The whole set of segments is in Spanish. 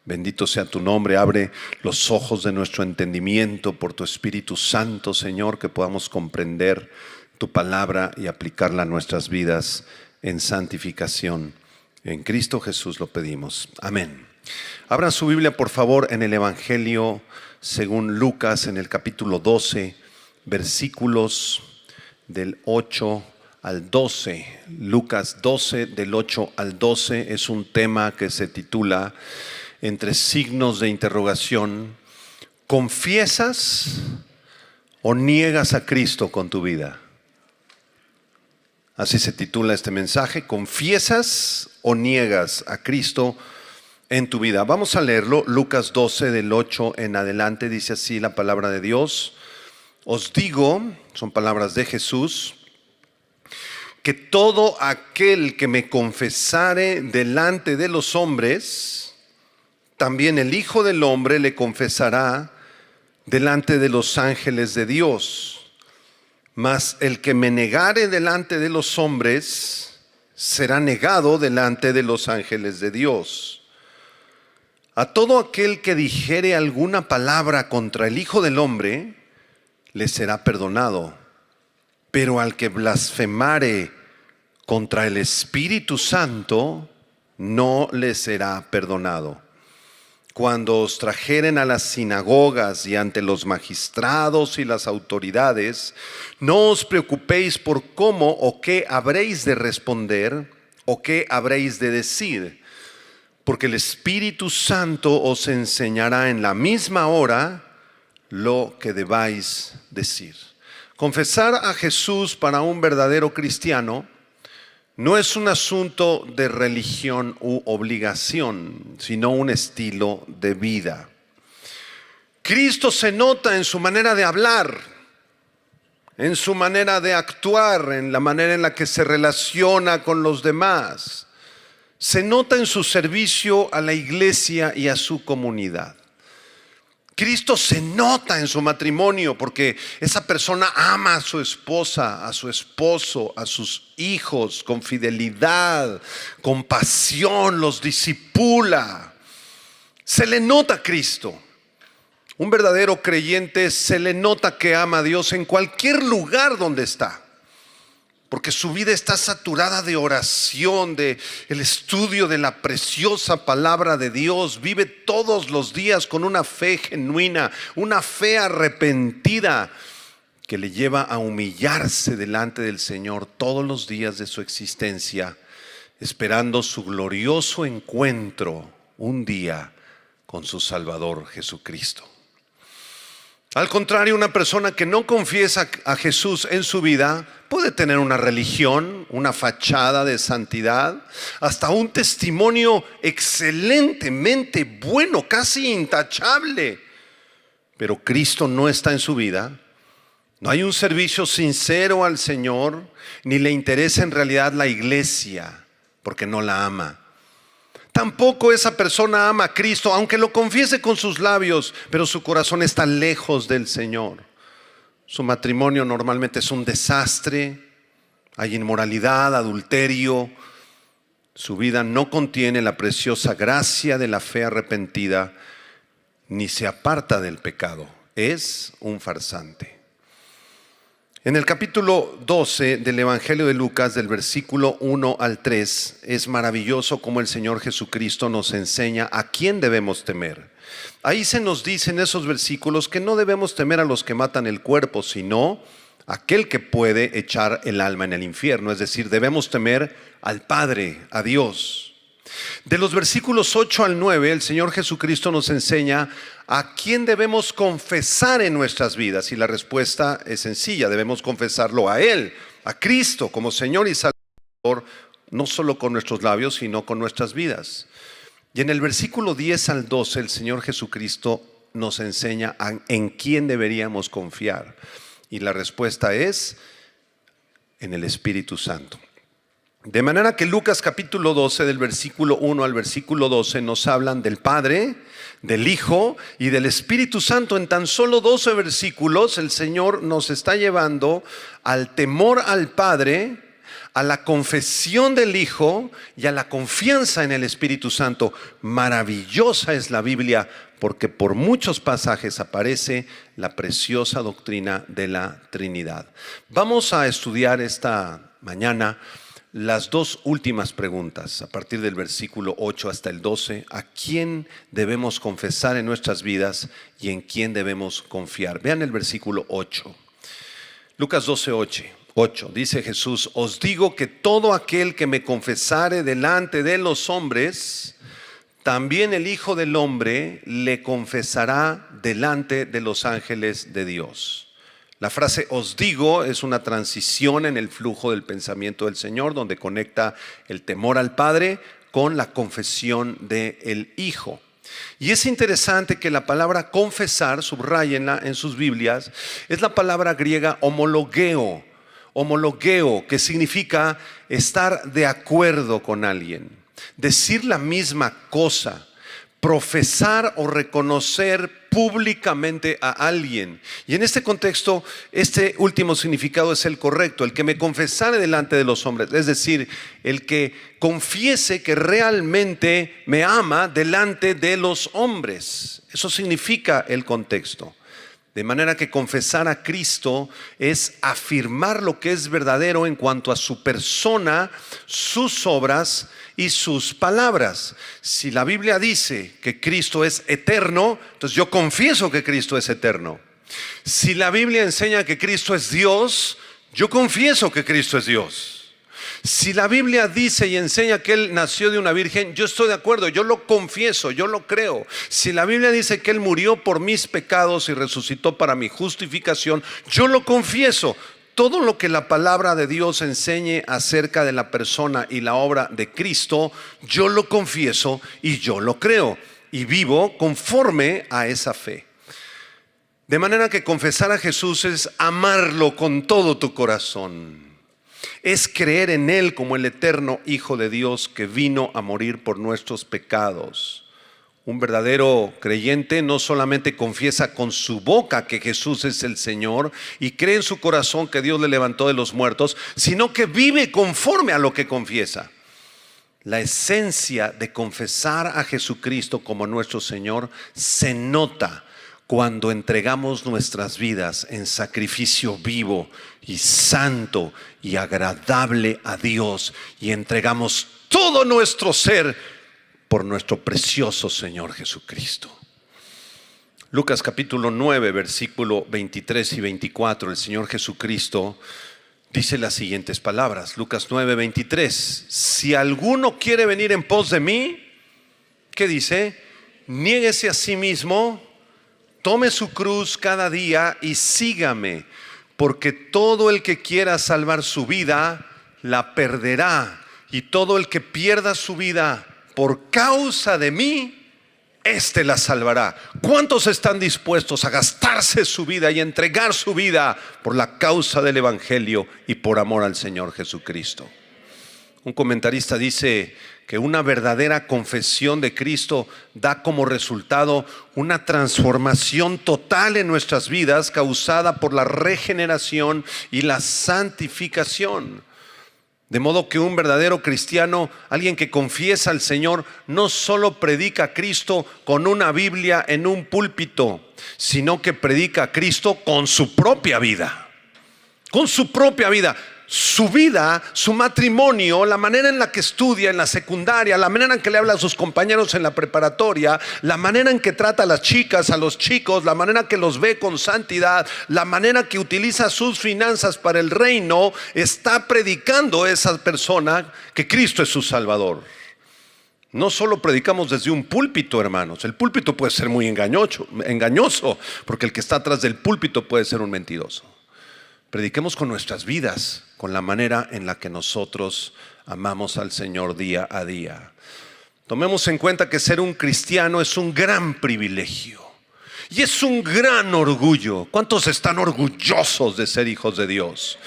Bendito sea tu nombre. Abre los ojos de nuestro entendimiento por tu Espíritu Santo, Señor, que podamos comprender tu palabra y aplicarla a nuestras vidas en santificación. En Cristo Jesús lo pedimos. Amén. Abran su Biblia, por favor, en el Evangelio según Lucas, en el capítulo 12, versículos del 8 al 12. Lucas 12, del 8 al 12, es un tema que se titula, entre signos de interrogación: ¿confiesas o niegas a Cristo con tu vida? Así se titula este mensaje: ¿confiesas o niegas a Cristo en tu vida? Vamos a leerlo. Lucas 12, del 8 en adelante, dice así la palabra de Dios: os digo, son palabras de Jesús, que todo aquel que me confesare delante de los hombres, también el Hijo del Hombre le confesará delante de los ángeles de Dios. Mas el que me negare delante de los hombres, será negado delante de los ángeles de Dios. A todo aquel que dijere alguna palabra contra el Hijo del Hombre, le será perdonado. Pero al que blasfemare contra el Espíritu Santo, no le será perdonado. Cuando os trajeren a las sinagogas y ante los magistrados y las autoridades, no os preocupéis por cómo o qué habréis de responder o qué habréis de decir, porque el Espíritu Santo os enseñará en la misma hora lo que debáis decir. Confesar a Jesús para un verdadero cristiano no es un asunto de religión u obligación, sino un estilo de vida. Cristo se nota en su manera de hablar, en su manera de actuar, en la manera en la que se relaciona con los demás. Se nota en su servicio a la iglesia y a su comunidad. Cristo se nota en su matrimonio porque esa persona ama a su esposa, a su esposo, a sus hijos con fidelidad, con pasión, los discipula. Se le nota a Cristo. Un verdadero creyente se le nota que ama a Dios en cualquier lugar donde está, porque su vida está saturada de oración, de el estudio de la preciosa palabra de Dios. Vive todos los días con una fe genuina, una fe arrepentida que le lleva a humillarse delante del Señor todos los días de su existencia, esperando su glorioso encuentro un día con su Salvador Jesucristo. Al contrario, una persona que no confiesa a Jesús en su vida puede tener una religión, una fachada de santidad, hasta un testimonio excelentemente bueno, casi intachable. Pero Cristo no está en su vida. No hay un servicio sincero al Señor, ni le interesa en realidad la iglesia, porque no la ama. Tampoco esa persona ama a Cristo, aunque lo confiese con sus labios, pero su corazón está lejos del Señor. Su matrimonio normalmente es un desastre, hay inmoralidad, adulterio. Su vida no contiene la preciosa gracia de la fe arrepentida, ni se aparta del pecado. Es un farsante. En el capítulo 12 del Evangelio de Lucas, del versículo 1 al 3, es maravilloso cómo el Señor Jesucristo nos enseña a quién debemos temer. Ahí se nos dice en esos versículos que no debemos temer a los que matan el cuerpo, sino a aquel que puede echar el alma en el infierno. Es decir, debemos temer al Padre, a Dios. De los versículos 8 al 9, el Señor Jesucristo nos enseña a quién debemos confesar en nuestras vidas. Y la respuesta es sencilla: debemos confesarlo a Él, a Cristo, como Señor y Salvador, no solo con nuestros labios, sino con nuestras vidas. Y en el versículo 10 al 12, el Señor Jesucristo nos enseña en quién deberíamos confiar. Y la respuesta es en el Espíritu Santo. De manera que Lucas capítulo 12, del versículo 1 al versículo 12, nos hablan del Padre, del Hijo y del Espíritu Santo. En tan solo 12 versículos, el Señor nos está llevando al temor al Padre, a la confesión del Hijo y a la confianza en el Espíritu Santo. Maravillosa es la Biblia, porque por muchos pasajes aparece la preciosa doctrina de la Trinidad. Vamos a estudiar esta mañana las dos últimas preguntas, a partir del versículo 8 hasta el 12. ¿A quién debemos confesar en nuestras vidas y en quién debemos confiar? Vean el versículo 8. Lucas 12:8 dice Jesús: os digo que todo aquel que me confesare delante de los hombres, también el Hijo del Hombre le confesará delante de los ángeles de Dios. La frase os digo es una transición en el flujo del pensamiento del Señor, donde conecta el temor al Padre con la confesión del Hijo. Y es interesante que la palabra confesar, subrayenla en sus Biblias, es la palabra griega homologeo, que significa estar de acuerdo con alguien, decir la misma cosa, profesar o reconocer públicamente a alguien. Y en este contexto, este último significado es el correcto: el que me confesare delante de los hombres, es decir, el que confiese que realmente me ama delante de los hombres. Eso significa el contexto. De manera que confesar a Cristo es afirmar lo que es verdadero en cuanto a su persona, sus obras y sus palabras. Si la Biblia dice que Cristo es eterno, entonces yo confieso que Cristo es eterno. Si la Biblia enseña que Cristo es Dios, yo confieso que Cristo es Dios. Si la Biblia dice y enseña que Él nació de una virgen, yo estoy de acuerdo, yo lo confieso, yo lo creo. Si la Biblia dice que Él murió por mis pecados y resucitó para mi justificación, yo lo confieso. Todo lo que la palabra de Dios enseñe acerca de la persona y la obra de Cristo, yo lo confieso y yo lo creo. Y vivo conforme a esa fe. De manera que confesar a Jesús es amarlo con todo tu corazón. Es creer en Él como el eterno Hijo de Dios que vino a morir por nuestros pecados. Un verdadero creyente no solamente confiesa con su boca que Jesús es el Señor y cree en su corazón que Dios le levantó de los muertos, sino que vive conforme a lo que confiesa. La esencia de confesar a Jesucristo como nuestro Señor se nota cuando entregamos nuestras vidas en sacrificio vivo y santo y agradable a Dios, y entregamos todo nuestro ser por nuestro precioso Señor Jesucristo. Lucas capítulo 9, versículo 23 y 24, el Señor Jesucristo dice las siguientes palabras. Lucas 9, 23: si alguno quiere venir en pos de mí, ¿qué dice? Niéguese a sí mismo, tome su cruz cada día y sígame, porque todo el que quiera salvar su vida, la perderá, y todo el que pierda su vida por causa de mí, éste la salvará. ¿Cuántos están dispuestos a gastarse su vida y entregar su vida por la causa del Evangelio y por amor al Señor Jesucristo? Un comentarista dice que una verdadera confesión de Cristo da como resultado una transformación total en nuestras vidas, causada por la regeneración y la santificación. De modo que un verdadero cristiano, alguien que confiesa al Señor, no solo predica a Cristo con una Biblia en un púlpito, sino que predica a Cristo con su propia vida. Con su propia vida. Su vida, su matrimonio, la manera en la que estudia en la secundaria, la manera en que le habla a sus compañeros en la preparatoria, la manera en que trata a las chicas, a los chicos, la manera que los ve con santidad, la manera que utiliza sus finanzas para el reino, está predicando a esa persona que Cristo es su Salvador. No solo predicamos desde un púlpito, hermanos. El púlpito puede ser muy engañoso, porque el que está atrás del púlpito puede ser un mentiroso. Prediquemos con nuestras vidas, con la manera en la que nosotros amamos al Señor día a día. Tomemos en cuenta que ser un cristiano es un gran privilegio y es un gran orgullo. ¿Cuántos están orgullosos de ser hijos de Dios?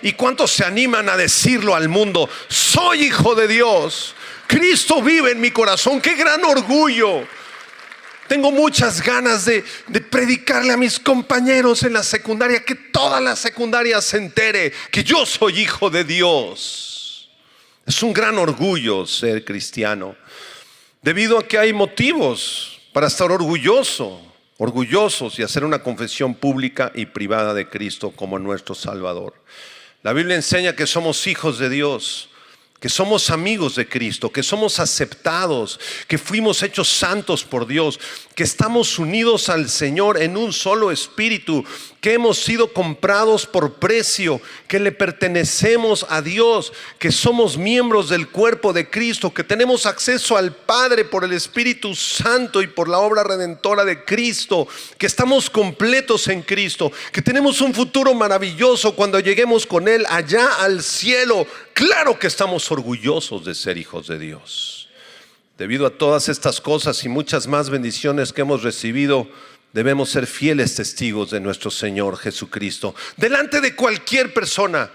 ¿Y cuántos se animan a decirlo al mundo? Soy hijo de Dios, Cristo vive en mi corazón. ¡Qué gran orgullo! Tengo muchas ganas de predicarle a mis compañeros en la secundaria, que toda la secundaria se entere que yo soy hijo de Dios. Es un gran orgullo ser cristiano, debido a que hay motivos para estar orgullosos y hacer una confesión pública y privada de Cristo como nuestro Salvador. La Biblia enseña que somos hijos de Dios, que somos amigos de Cristo, que somos aceptados, que fuimos hechos santos por Dios, que estamos unidos al Señor en un solo espíritu, que hemos sido comprados por precio, que le pertenecemos a Dios, que somos miembros del cuerpo de Cristo, que tenemos acceso al Padre por el Espíritu Santo y por la obra redentora de Cristo, que estamos completos en Cristo, que tenemos un futuro maravilloso cuando lleguemos con Él allá al cielo. Claro que estamos orgullosos de ser hijos de Dios. Debido a todas estas cosas y muchas más bendiciones que hemos recibido, debemos ser fieles testigos de nuestro Señor Jesucristo delante de cualquier persona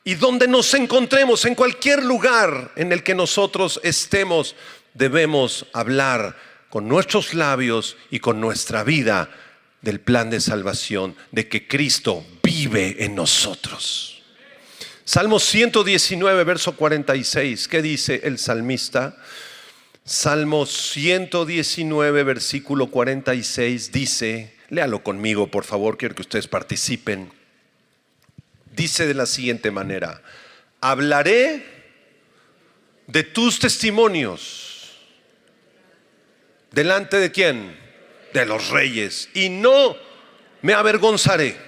y donde nos encontremos, en cualquier lugar en el que nosotros estemos. Debemos hablar con nuestros labios y con nuestra vida del plan de salvación, de que Cristo vive en nosotros. Salmo 119, verso 46. ¿Qué dice el salmista? Salmo 119, versículo 46 dice, léalo conmigo por favor, quiero que ustedes participen. Dice de la siguiente manera: hablaré de tus testimonios. ¿Delante de quién? De los reyes. Y no me avergonzaré.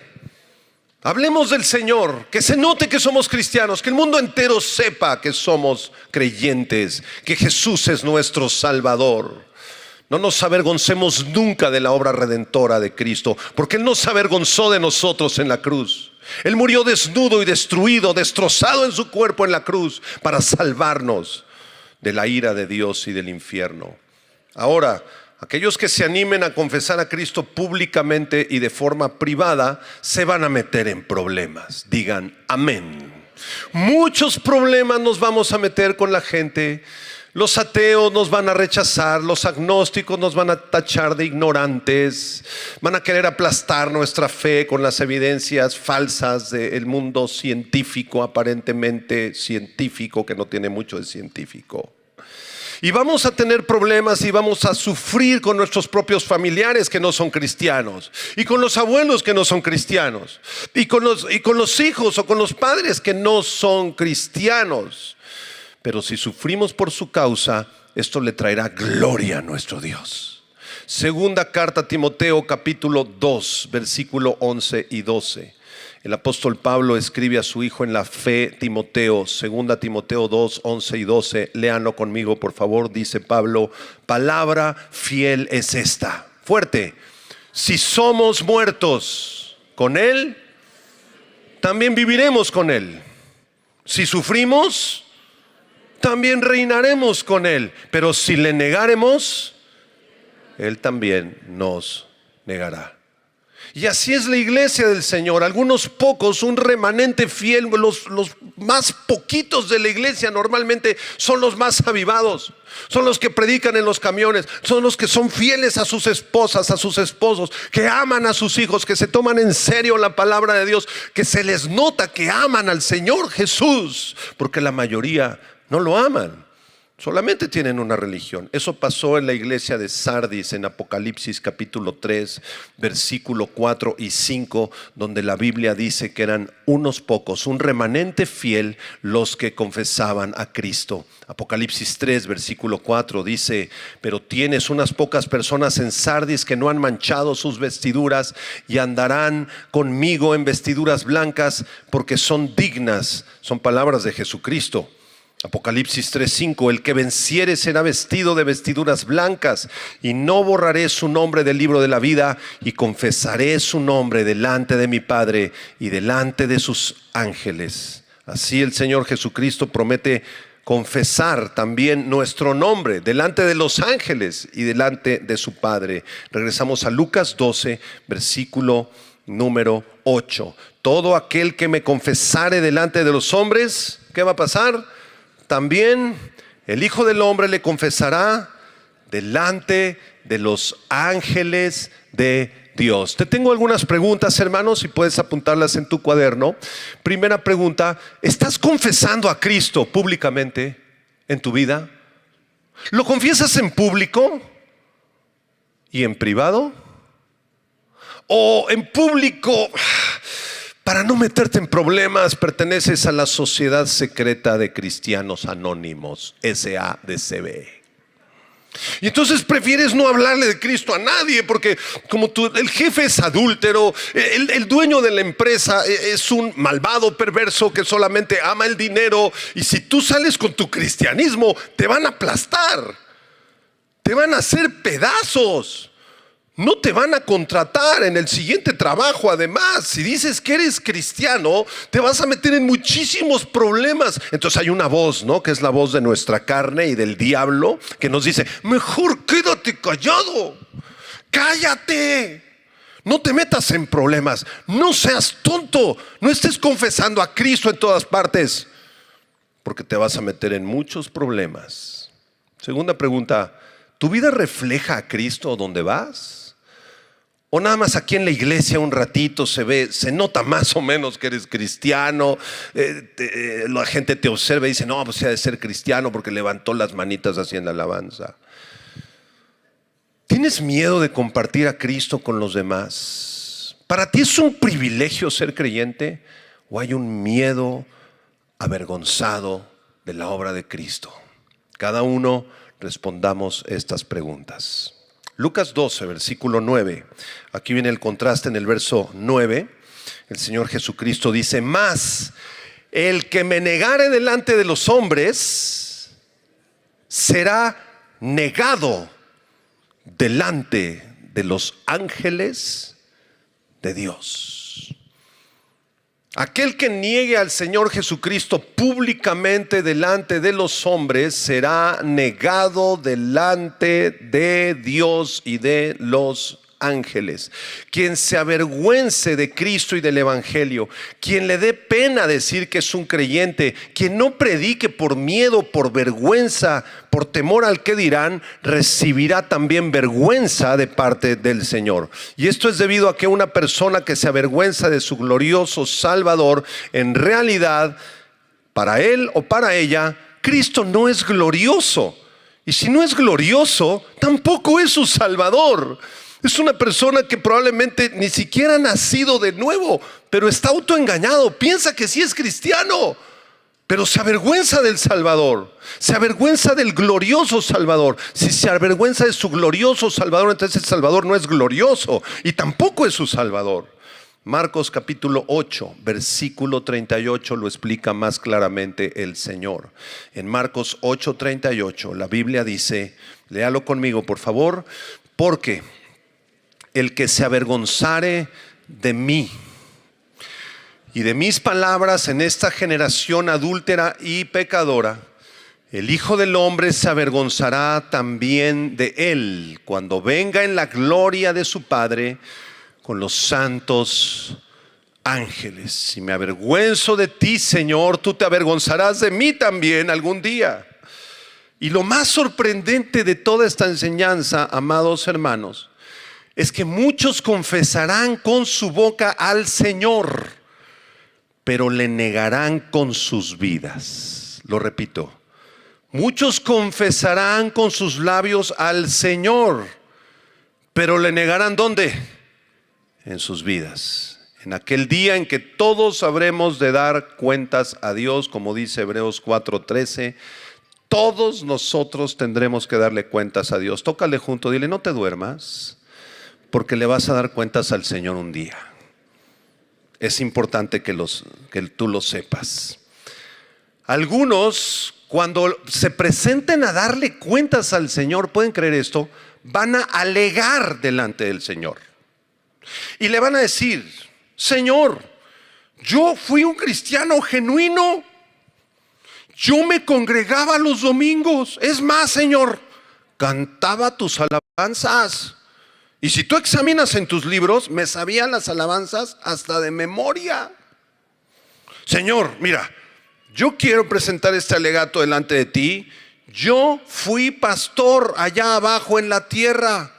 Hablemos del Señor, que se note que somos cristianos, que el mundo entero sepa que somos creyentes, que Jesús es nuestro Salvador. No nos avergoncemos nunca de la obra redentora de Cristo, porque Él no se avergonzó de nosotros en la cruz. Él murió desnudo y destruido, destrozado en su cuerpo en la cruz, para salvarnos de la ira de Dios y del infierno. Ahora, aquellos que se animen a confesar a Cristo públicamente y de forma privada se van a meter en problemas. Digan amén. Muchos problemas nos vamos a meter con la gente. Los ateos nos van a rechazar, los agnósticos nos van a tachar de ignorantes, van a querer aplastar nuestra fe con las evidencias falsas del mundo científico, aparentemente científico, que no tiene mucho de científico. Y vamos a tener problemas y vamos a sufrir con nuestros propios familiares que no son cristianos, y con los abuelos que no son cristianos, y con los hijos o con los padres que no son cristianos. Pero si sufrimos por su causa, esto le traerá gloria a nuestro Dios. Segunda carta a Timoteo, capítulo 2, versículo 11 y 12. El apóstol Pablo escribe a su hijo en la fe, Timoteo. Segunda Timoteo 2, 11 y 12. Léanlo conmigo, por favor. Dice Pablo: palabra fiel es esta. Fuerte. Si somos muertos con Él, también viviremos con Él. Si sufrimos, también reinaremos con Él. Pero si le negáremos, Él también nos negará. Y así es la iglesia del Señor. Algunos pocos, un remanente fiel. Los más poquitos de la iglesia normalmente son los más avivados. Son los que predican en los camiones. Son los que son fieles a sus esposas, a sus esposos, que aman a sus hijos, que se toman en serio la palabra de Dios, que se les nota que aman al Señor Jesús, porque la mayoría no lo aman. Solamente tienen una religión. Eso pasó en la iglesia de Sardis en Apocalipsis capítulo 3, versículo 4 y 5, donde la Biblia dice que eran unos pocos, un remanente fiel, los que confesaban a Cristo. Apocalipsis 3, versículo 4 dice: pero tienes unas pocas personas en Sardis que no han manchado sus vestiduras y andarán conmigo en vestiduras blancas, porque son dignas. Son palabras de Jesucristo. Apocalipsis 3:5: el que venciere será vestido de vestiduras blancas, y no borraré su nombre del libro de la vida, y confesaré su nombre delante de mi Padre y delante de sus ángeles. Así el Señor Jesucristo promete confesar también nuestro nombre delante de los ángeles y delante de su Padre. Regresamos a Lucas 12, versículo número 8. Todo aquel que me confesare delante de los hombres, ¿qué va a pasar? También el Hijo del Hombre le confesará delante de los ángeles de Dios. Te tengo algunas preguntas, hermanos, y puedes apuntarlas en tu cuaderno. Primera pregunta: ¿estás confesando a Cristo públicamente en tu vida? ¿Lo confiesas en público y en privado? ¿O en público, para no meterte en problemas, perteneces a la Sociedad Secreta de Cristianos Anónimos, SADCB? Y entonces prefieres no hablarle de Cristo a nadie, porque como el jefe es adúltero, el dueño de la empresa es un malvado perverso que solamente ama el dinero, y si tú sales con tu cristianismo te van a aplastar, te van a hacer pedazos, no te van a contratar en el siguiente trabajo. Además, si dices que eres cristiano, te vas a meter en muchísimos problemas. Entonces hay una voz, ¿no?, que es la voz de nuestra carne y del diablo, que nos dice: mejor quédate callado, cállate, no te metas en problemas, no seas tonto, no estés confesando a Cristo en todas partes, porque te vas a meter en muchos problemas. Segunda pregunta: ¿tu vida refleja a Cristo donde vas? ¿O nada más aquí en la iglesia un ratito se nota más o menos que eres cristiano? La gente te observa y dice: no, pues ha de ser cristiano porque levantó las manitas así en la alabanza. ¿Tienes miedo de compartir a Cristo con los demás? ¿Para ti es un privilegio ser creyente? ¿O hay un miedo avergonzado de la obra de Cristo? Cada uno respondamos estas preguntas. Lucas 12, versículo 9. Aquí viene el contraste en el verso 9. El Señor Jesucristo dice: mas el que me negare delante de los hombres será negado delante de los ángeles de Dios. Aquel que niegue al Señor Jesucristo públicamente delante de los hombres será negado delante de Dios y de los ángeles. Quien se avergüence de Cristo y del Evangelio, quien le dé pena decir que es un creyente, quien no predique por miedo, por vergüenza, por temor al que dirán, recibirá también vergüenza de parte del Señor. Y esto es debido a que una persona que se avergüenza de su glorioso Salvador, en realidad, para él o para ella, Cristo no es glorioso. Y si no es glorioso, tampoco es su Salvador. Es una persona que probablemente ni siquiera ha nacido de nuevo, pero está autoengañado, piensa que sí es cristiano, pero se avergüenza del Salvador, se avergüenza del glorioso Salvador. Si se avergüenza de su glorioso Salvador, entonces el Salvador no es glorioso y tampoco es su Salvador. Marcos capítulo 8, versículo 38 lo explica más claramente el Señor. En Marcos 8, 38 la Biblia dice, léalo conmigo por favor: porque el que se avergonzare de mí y de mis palabras en esta generación adúltera y pecadora, el Hijo del Hombre se avergonzará también de él cuando venga en la gloria de su Padre con los santos ángeles. Si me avergüenzo de ti, Señor, tú te avergonzarás de mí también algún día. Y lo más sorprendente de toda esta enseñanza, amados hermanos, es que muchos confesarán con su boca al Señor, pero le negarán con sus vidas. Lo repito: muchos confesarán con sus labios al Señor, pero le negarán ¿dónde? En sus vidas. En aquel día en que todos habremos de dar cuentas a Dios, como dice Hebreos 4:13, todos nosotros tendremos que darle cuentas a Dios. Tócale junto, dile: no te duermas, porque le vas a dar cuentas al Señor un día. Es importante que tú lo sepas. Algunos, cuando se presenten a darle cuentas al Señor, ¿pueden creer esto?, van a alegar delante del Señor. Y le van a decir: Señor, yo fui un cristiano genuino. Yo me congregaba los domingos. Es más, Señor, cantaba tus alabanzas. Y si tú examinas en tus libros, me sabía las alabanzas hasta de memoria. Señor, mira, yo quiero presentar este alegato delante de ti. Yo fui pastor allá abajo en la tierra.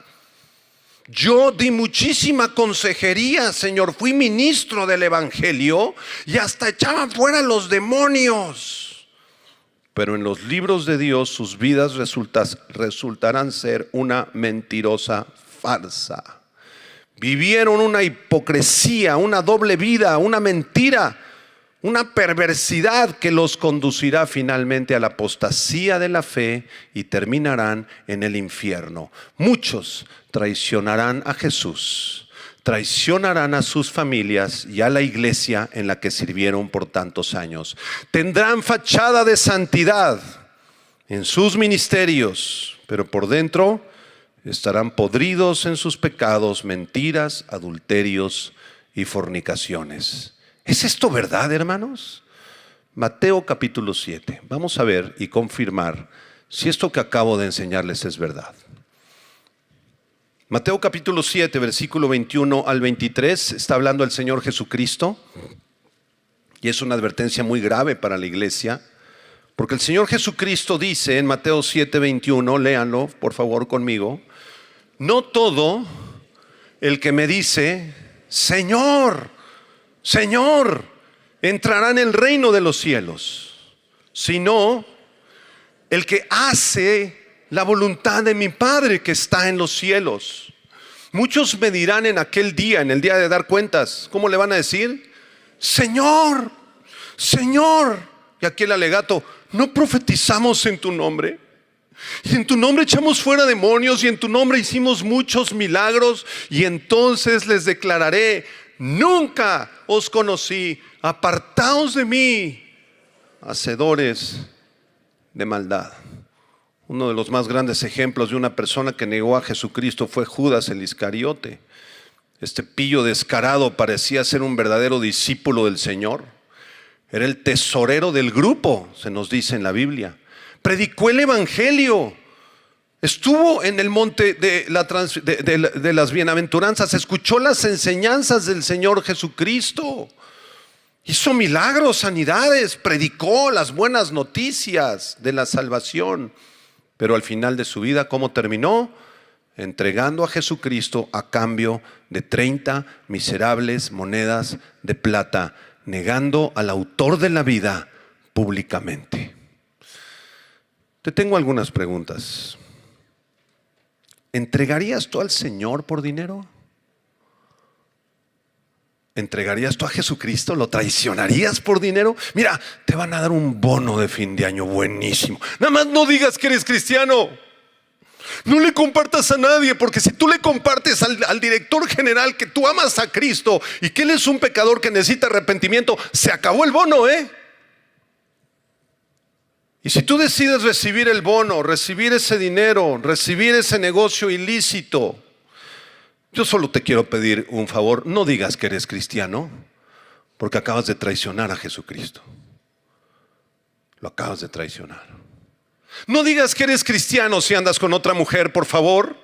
Yo di muchísima consejería, Señor. Fui ministro del evangelio y hasta echaba fuera los demonios. Pero en los libros de Dios sus vidas resultarán ser una mentirosa farsa. Vivieron una hipocresía, una doble vida, una mentira, una perversidad que los conducirá finalmente a la apostasía de la fe y terminarán en el infierno. Muchos traicionarán a Jesús, traicionarán a sus familias y a la iglesia en la que sirvieron por tantos años. Tendrán fachada de santidad en sus ministerios, pero por dentro estarán podridos en sus pecados, mentiras, adulterios y fornicaciones. ¿Es esto verdad, hermanos? Mateo capítulo 7. Vamos a ver y confirmar si esto que acabo de enseñarles es verdad. Mateo capítulo 7, versículo 21 al 23, está hablando el Señor Jesucristo. Y es una advertencia muy grave para la iglesia, porque el Señor Jesucristo dice en Mateo 7, 21, léanlo por favor conmigo: no todo el que me dice, Señor, Señor, entrará en el reino de los cielos, sino el que hace la voluntad de mi Padre que está en los cielos. Muchos me dirán en aquel día, en el día de dar cuentas, ¿cómo le van a decir? Señor, Señor. Y aquí el alegato: ¿no profetizamos en tu nombre? Y en tu nombre echamos fuera demonios, y en tu nombre hicimos muchos milagros. Y entonces les declararé: nunca os conocí, apartaos de mí, hacedores de maldad. Uno de los más grandes ejemplos de una persona que negó a Jesucristo fue Judas el Iscariote. Este pillo descarado parecía ser un verdadero discípulo del Señor. Era el tesorero del grupo, se nos dice en la Biblia. Predicó el evangelio. Estuvo en el monte de las bienaventuranzas. Escuchó las enseñanzas del Señor Jesucristo. Hizo milagros, sanidades. Predicó las buenas noticias de la salvación. Pero al final de su vida, ¿cómo terminó? Entregando a Jesucristo a cambio de 30 miserables monedas de plata, negando al autor de la vida públicamente. Te tengo algunas preguntas. ¿Entregarías tú al Señor por dinero? ¿Entregarías tú a Jesucristo? ¿Lo traicionarías por dinero? Mira, te van a dar un bono de fin de año buenísimo. Nada más no digas que eres cristiano. No le compartas a nadie, porque si tú le compartes al director general que tú amas a Cristo y que él es un pecador que necesita arrepentimiento, se acabó el bono, Y si tú decides recibir el bono, recibir ese dinero, recibir ese negocio ilícito, yo solo te quiero pedir un favor: no digas que eres cristiano, porque acabas de traicionar a Jesucristo. Lo acabas de traicionar. No digas que eres cristiano si andas con otra mujer, por favor.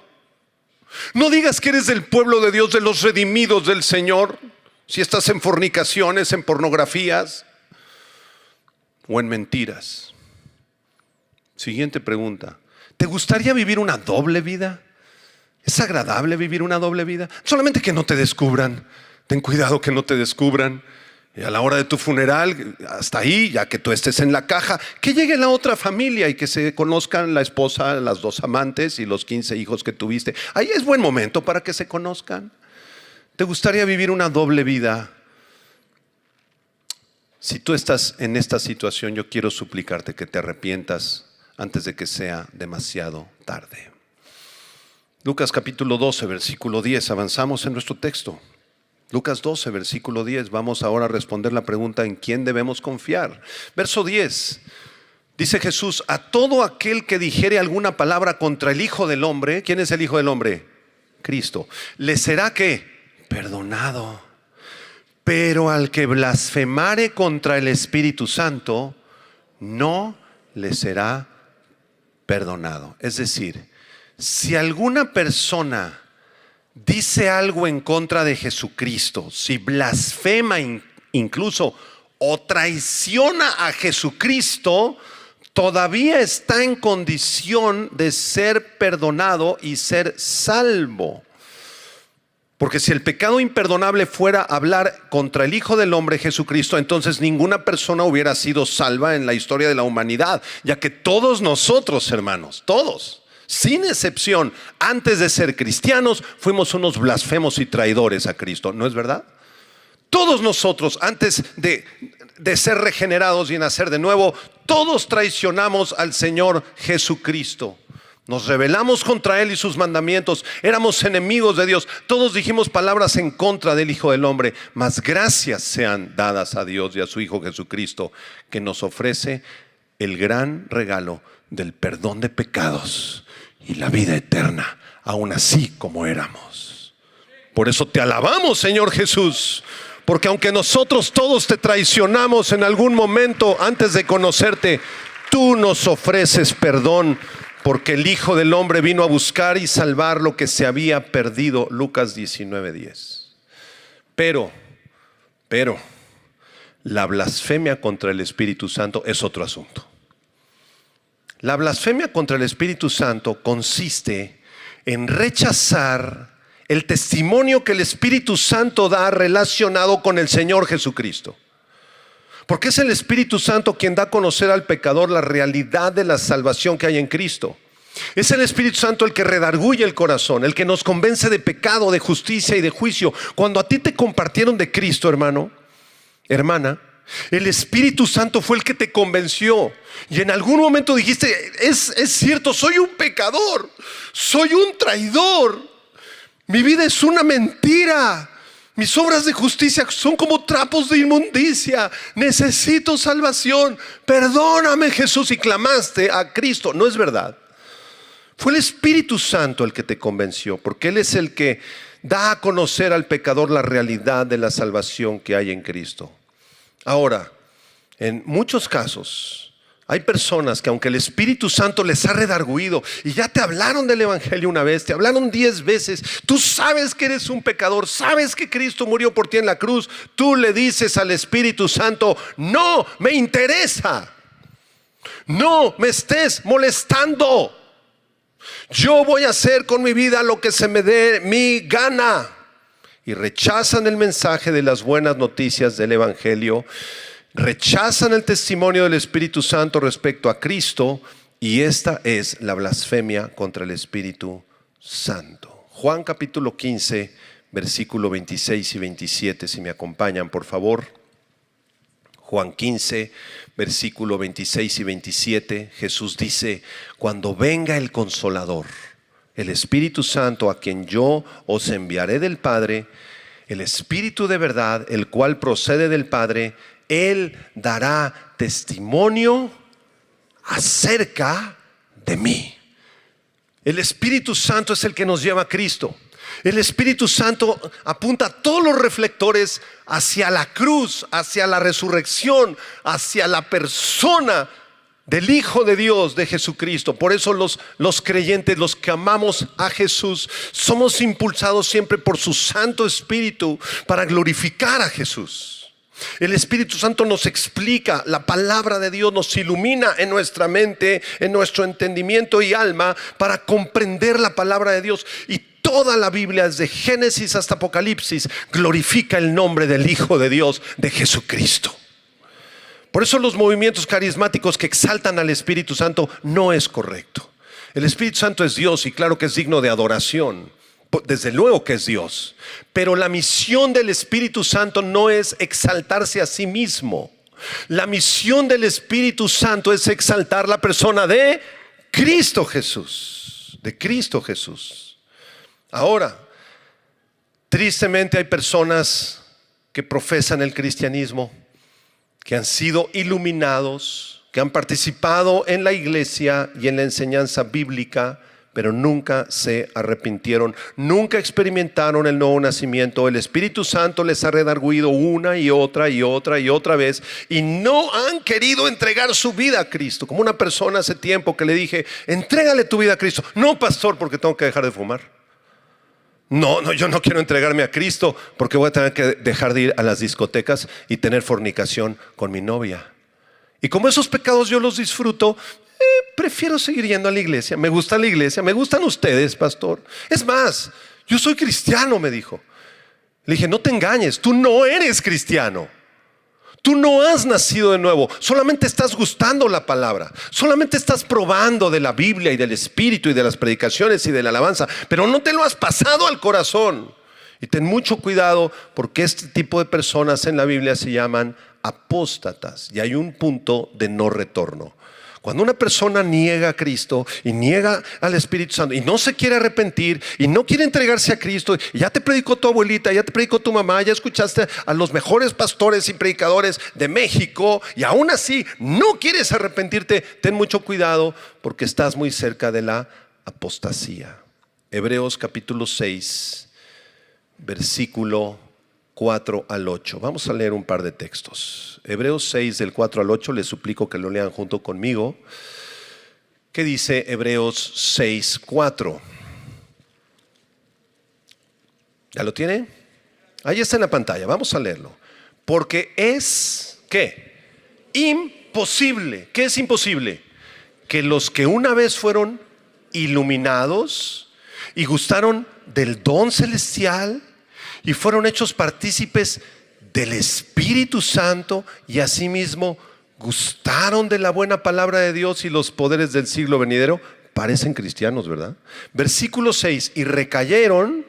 No digas que eres del pueblo de Dios, de los redimidos del Señor, si estás en fornicaciones, en pornografías o en mentiras. Siguiente pregunta: ¿te gustaría vivir una doble vida? ¿Es agradable vivir una doble vida? Solamente que no te descubran. Ten cuidado que no te descubran. Y a la hora de tu funeral, hasta ahí, ya que tú estés en la caja, que llegue la otra familia y que se conozcan la esposa, las dos amantes y los 15 hijos que tuviste. Ahí es buen momento para que se conozcan. ¿Te gustaría vivir una doble vida? Si tú estás en esta situación, yo quiero suplicarte que te arrepientas antes de que sea demasiado tarde. Lucas capítulo 12, versículo 10. Avanzamos en nuestro texto. Lucas 12, versículo 10. Vamos ahora a responder la pregunta: ¿en quién debemos confiar? Verso 10. Dice Jesús: a todo aquel que dijere alguna palabra contra el Hijo del Hombre. ¿Quién es el Hijo del Hombre? Cristo. ¿Le será qué? Perdonado. Pero al que blasfemare contra el Espíritu Santo, no le será perdonado. Es decir, si alguna persona dice algo en contra de Jesucristo, si blasfema incluso o traiciona a Jesucristo, todavía está en condición de ser perdonado y ser salvo. Porque si el pecado imperdonable fuera hablar contra el Hijo del Hombre, Jesucristo, entonces ninguna persona hubiera sido salva en la historia de la humanidad, ya que todos nosotros, hermanos, todos, sin excepción, antes de ser cristianos, fuimos unos blasfemos y traidores a Cristo, ¿no es verdad? Todos nosotros, antes de ser regenerados y nacer de nuevo, todos traicionamos al Señor Jesucristo. Nos rebelamos contra Él y sus mandamientos. Éramos enemigos de Dios. Todos dijimos palabras en contra del Hijo del Hombre. Mas gracias sean dadas a Dios y a su Hijo Jesucristo, que nos ofrece el gran regalo del perdón de pecados y la vida eterna, aún así como éramos. Por eso te alabamos, Señor Jesús. Porque aunque nosotros todos te traicionamos en algún momento antes de conocerte, tú nos ofreces perdón. Porque el Hijo del Hombre vino a buscar y salvar lo que se había perdido. Lucas 19:10. Pero, la blasfemia contra el Espíritu Santo es otro asunto. La blasfemia contra el Espíritu Santo consiste en rechazar el testimonio que el Espíritu Santo da relacionado con el Señor Jesucristo. Porque es el Espíritu Santo quien da a conocer al pecador la realidad de la salvación que hay en Cristo. Es el Espíritu Santo el que redarguye el corazón, el que nos convence de pecado, de justicia y de juicio. Cuando a ti te compartieron de Cristo, hermano, hermana, el Espíritu Santo fue el que te convenció. Y en algún momento dijiste, es cierto, soy un pecador, soy un traidor, mi vida es una mentira. Mis obras de justicia son como trapos de inmundicia. Necesito salvación. Perdóname, Jesús. Y clamaste a Cristo. ¿No es verdad? Fue el Espíritu Santo el que te convenció, porque Él es el que da a conocer al pecador la realidad de la salvación que hay en Cristo. Ahora, en muchos casos hay personas que aunque el Espíritu Santo les ha redarguido y ya te hablaron del Evangelio una vez, te hablaron 10 veces, tú sabes que eres un pecador, sabes que Cristo murió por ti en la cruz, tú le dices al Espíritu Santo, no me interesa, no me estés molestando, yo voy a hacer con mi vida lo que se me dé mi gana. Y rechazan el mensaje de las buenas noticias del Evangelio, rechazan el testimonio del Espíritu Santo respecto a Cristo, y esta es la blasfemia contra el Espíritu Santo. Juan capítulo 15, versículo 26 y 27, si me acompañan por favor. Juan 15, versículo 26 y 27, Jesús dice, cuando venga el Consolador, el Espíritu Santo, a quien yo os enviaré del Padre, el Espíritu de verdad, el cual procede del Padre, Él dará testimonio acerca de mí. El Espíritu Santo es el que nos lleva a Cristo. El Espíritu Santo apunta todos los reflectores hacia la cruz, hacia la resurrección, hacia la persona del Hijo de Dios, de Jesucristo. Por eso los creyentes, los que amamos a Jesús, somos impulsados siempre por su Santo Espíritu para glorificar a Jesús. El Espíritu Santo nos explica la palabra de Dios, nos ilumina en nuestra mente, en nuestro entendimiento y alma para comprender la palabra de Dios. Y toda la Biblia, desde Génesis hasta Apocalipsis, glorifica el nombre del Hijo de Dios, de Jesucristo. Por eso los movimientos carismáticos que exaltan al Espíritu Santo no es correcto. El Espíritu Santo es Dios y claro que es digno de adoración. Desde luego que es Dios. Pero la misión del Espíritu Santo no es exaltarse a sí mismo. La misión del Espíritu Santo es exaltar la persona de Cristo Jesús. De Cristo Jesús. Ahora, tristemente hay personas que profesan el cristianismo, que han sido iluminados, que han participado en la iglesia y en la enseñanza bíblica, pero nunca se arrepintieron, nunca experimentaron el nuevo nacimiento. El Espíritu Santo les ha redarguido una y otra y otra y otra vez, y no han querido entregar su vida a Cristo. Como una persona hace tiempo que le dije, entrégale tu vida a Cristo. No, pastor, porque tengo que dejar de fumar. No, yo no quiero entregarme a Cristo porque voy a tener que dejar de ir a las discotecas y tener fornicación con mi novia. Y como esos pecados yo los disfruto, prefiero seguir yendo a la iglesia. Me gusta la iglesia, me gustan ustedes, pastor. Es más, yo soy cristiano, me dijo. Le dije, no te engañes, tú no eres cristiano. Tú no has nacido de nuevo, solamente estás gustando la palabra, solamente estás probando de la Biblia y del Espíritu y de las predicaciones y de la alabanza, pero no te lo has pasado al corazón. Y ten mucho cuidado, porque este tipo de personas en la Biblia se llaman apóstatas, y hay un punto de no retorno. Cuando una persona niega a Cristo y niega al Espíritu Santo y no se quiere arrepentir y no quiere entregarse a Cristo, y ya te predicó tu abuelita, ya te predicó tu mamá, ya escuchaste a los mejores pastores y predicadores de México, y aún así no quieres arrepentirte, ten mucho cuidado, porque estás muy cerca de la apostasía. Hebreos capítulo 6, versículo 4 al 8. Vamos a leer un par de textos. Hebreos 6 del 4 al 8, les suplico que lo lean junto conmigo. ¿Qué dice Hebreos 6, 4? ¿Ya lo tiene? Ahí está en la pantalla, vamos a leerlo. Porque es, ¿qué? Imposible. ¿Qué es imposible? Que los que una vez fueron iluminados y gustaron del don celestial y fueron hechos partícipes del Espíritu Santo, y asimismo gustaron de la buena palabra de Dios y los poderes del siglo venidero, parecen cristianos, ¿verdad? Versículo 6, y recayeron,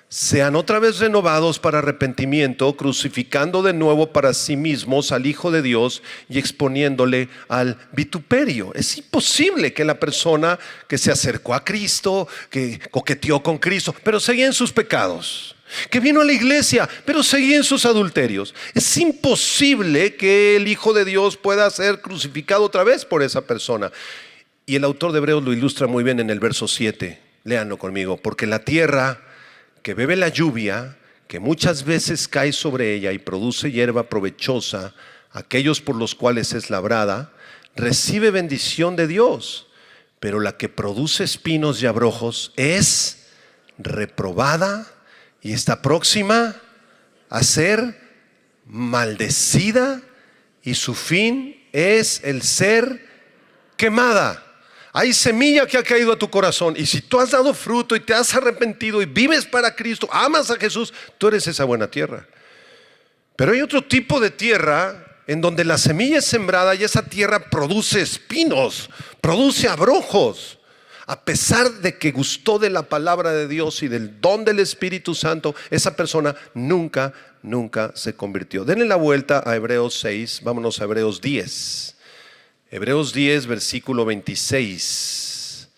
sean otra vez renovados para arrepentimiento, crucificando de nuevo para sí mismos al Hijo de Dios y exponiéndole al vituperio. Es imposible que la persona que se acercó a Cristo, que coqueteó con Cristo, pero seguía en sus pecados, que vino a la iglesia, pero seguía en sus adulterios, es imposible que el Hijo de Dios pueda ser crucificado otra vez por esa persona. Y el autor de Hebreos lo ilustra muy bien en el verso 7. Léanlo conmigo. Porque la tierra que bebe la lluvia, que muchas veces cae sobre ella y produce hierba provechosa, aquellos por los cuales es labrada, recibe bendición de Dios, pero la que produce espinos y abrojos es reprobada y está próxima a ser maldecida, y su fin es el ser quemada. Hay semilla que ha caído a tu corazón, y si tú has dado fruto y te has arrepentido y vives para Cristo, amas a Jesús, tú eres esa buena tierra. Pero hay otro tipo de tierra en donde la semilla es sembrada y esa tierra produce espinos, produce abrojos. A pesar de que gustó de la palabra de Dios y del don del Espíritu Santo, esa persona nunca se convirtió. Denle la vuelta a Hebreos 6, vámonos a Hebreos 10. Hebreos 10, versículo 26.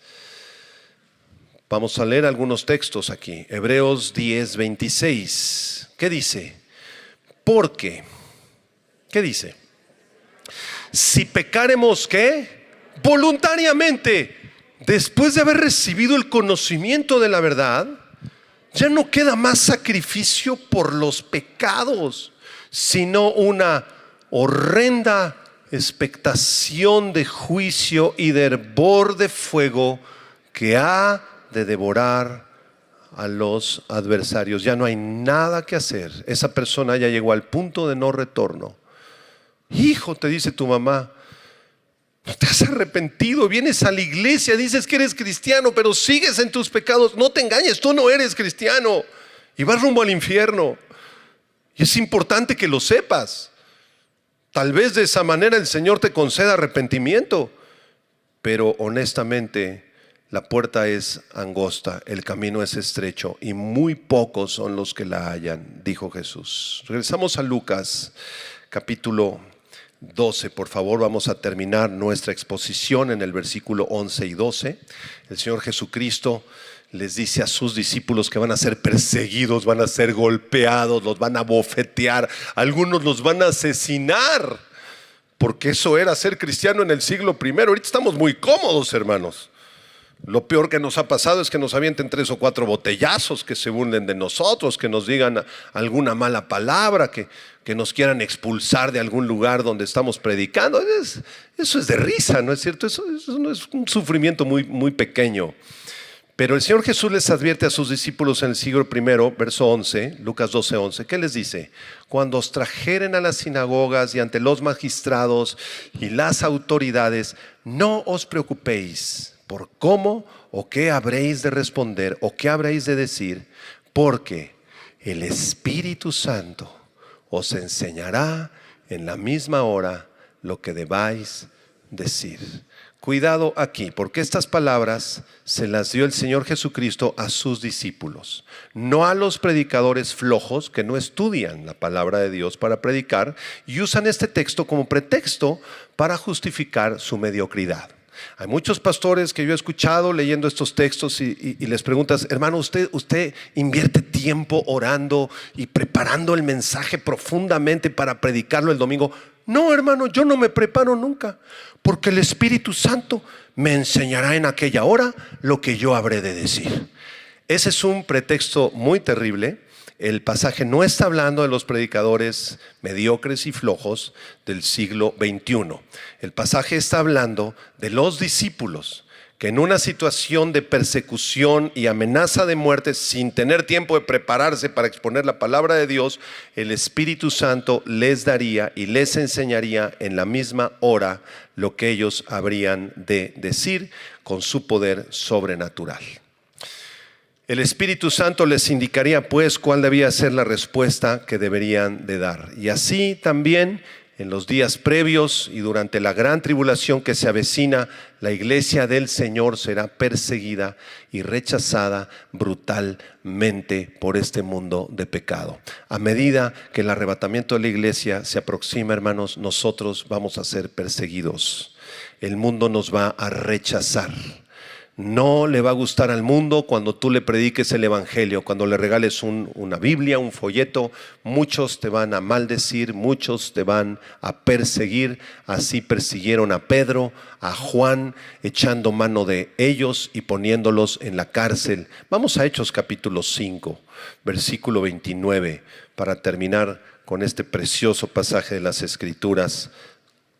Vamos a leer algunos textos aquí. Hebreos 10, 26. ¿Qué dice? Porque, ¿qué dice? Si pecaremos, ¿qué? Voluntariamente, después de haber recibido el conocimiento de la verdad, ya no queda más sacrificio por los pecados, sino una horrenda expectación de juicio y de hervor de fuego que ha de devorar a los adversarios. Ya no hay nada que hacer. Esa persona ya llegó al punto de no retorno. Hijo, te dice tu mamá, no te has arrepentido, vienes a la iglesia, dices que eres cristiano, pero sigues en tus pecados. No te engañes, tú no eres cristiano y vas rumbo al infierno. Y es importante que lo sepas. Tal vez de esa manera el Señor te conceda arrepentimiento, pero honestamente la puerta es angosta, el camino es estrecho y muy pocos son los que la hallan, dijo Jesús. Regresamos a Lucas capítulo 12, por favor. Vamos a terminar nuestra exposición en el versículo 11 y 12. El Señor Jesucristo les dice a sus discípulos que van a ser perseguidos, van a ser golpeados, los van a bofetear, algunos los van a asesinar, porque eso era ser cristiano en el siglo I. Ahorita estamos muy cómodos, hermanos. Lo peor que nos ha pasado es que nos avienten 3 o 4 botellazos, que se burlen de nosotros, que nos digan alguna mala palabra, que nos quieran expulsar de algún lugar donde estamos predicando. Eso es de risa, ¿no es cierto? Eso no es un sufrimiento muy, muy pequeño. Pero el Señor Jesús les advierte a sus discípulos en el siglo primero, verso 11, Lucas 12:11. ¿Qué les dice? Cuando os trajeren a las sinagogas y ante los magistrados y las autoridades, no os preocupéis por cómo o qué habréis de responder o qué habréis de decir, porque el Espíritu Santo os enseñará en la misma hora lo que debáis decir. Cuidado aquí, porque estas palabras se las dio el Señor Jesucristo a sus discípulos, no a los predicadores flojos que no estudian la palabra de Dios para predicar y usan este texto como pretexto para justificar su mediocridad. Hay muchos pastores que yo he escuchado leyendo estos textos y les preguntas, hermano, ¿usted invierte tiempo orando y preparando el mensaje profundamente para predicarlo el domingo? No, hermano, yo no me preparo nunca, porque el Espíritu Santo me enseñará en aquella hora lo que yo habré de decir. Ese es un pretexto muy terrible. El pasaje no está hablando de los predicadores mediocres y flojos del siglo XXI. El pasaje está hablando de los discípulos que en una situación de persecución y amenaza de muerte, sin tener tiempo de prepararse para exponer la palabra de Dios, el Espíritu Santo les daría y les enseñaría en la misma hora lo que ellos habrían de decir con su poder sobrenatural. El Espíritu Santo les indicaría pues cuál debía ser la respuesta que deberían de dar. Y así también en los días previos y durante la gran tribulación que se avecina, la iglesia del Señor será perseguida y rechazada brutalmente por este mundo de pecado. A medida que el arrebatamiento de la iglesia se aproxima, hermanos, nosotros vamos a ser perseguidos. El mundo nos va a rechazar. No le va a gustar al mundo cuando tú le prediques el evangelio, cuando le regales una Biblia, un folleto. Muchos te van a maldecir, muchos te van a perseguir. Así persiguieron a Pedro, a Juan, echando mano de ellos y poniéndolos en la cárcel. Vamos a Hechos capítulo 5, versículo 29, para terminar con este precioso pasaje de las Escrituras,